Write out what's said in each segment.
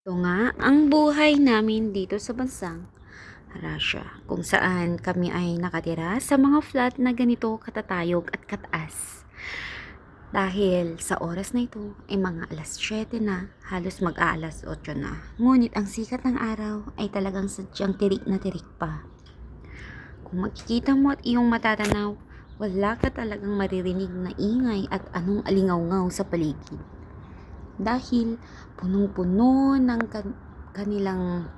Ito nga ang buhay namin dito sa bansang Russia, kung saan kami ay nakatira sa mga flat na ganito katatayog at kataas. Dahil sa oras na ito ay mga alas 7 na, halos mag-aalas 8 na. Ngunit ang sikat ng araw ay talagang sadyang tirik na tirik pa. Kung makikita mo at iyong matatanaw, wala ka talagang maririnig na ingay at anong alingaw-ngaw sa paligid. Dahil punong-puno ng kanilang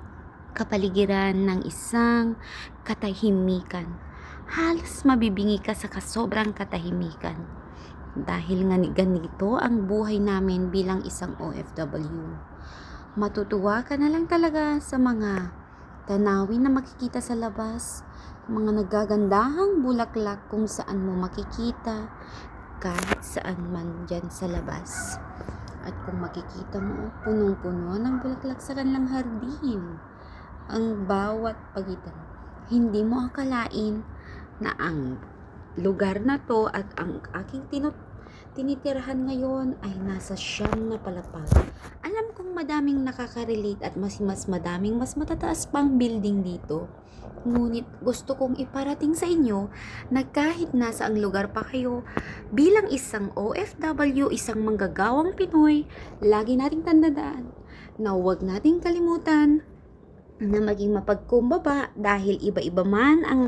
kapaligiran ng isang katahimikan. Halos mabibingi ka sa sobrang katahimikan. Dahil nga ganito ang buhay namin bilang isang OFW. Matutuwa ka na lang talaga sa mga tanawin na makikita sa labas, mga nagagandahang bulaklak kung saan mo makikita kahit saan man dyan sa labas. At kung makikita mo, punong-puno ng bulaklak sa kanilang hardin. Ang bawat pagitan. Hindi mo akalain na ang lugar na to at ang aking tinitirhan ngayon ay nasa 9 na palapag. Alam kong madaming nakaka-relate at mas madaming mas matataas pang building dito. Ngunit gusto kong iparating sa inyo na kahit nasa ang lugar pa kayo, bilang isang OFW, isang manggagawang Pinoy, lagi nating tandaan na huwag nating kalimutan na maging mapagkumbaba dahil iba-iba man ang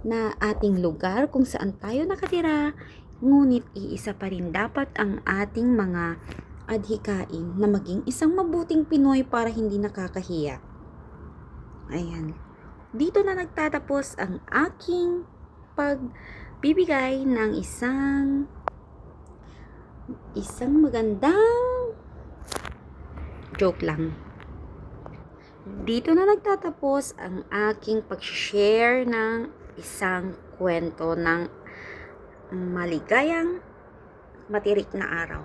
na ating lugar kung saan tayo nakatira, ngunit iisa pa rin dapat ang ating mga adhikain na maging isang mabuting Pinoy para hindi nakakahiya. Ayan. Dito na nagtatapos ang aking pagbibigay ng isang magandang joke lang. Dito na nagtatapos ang aking pag-share ng isang kwento ng maligayang matirik na araw.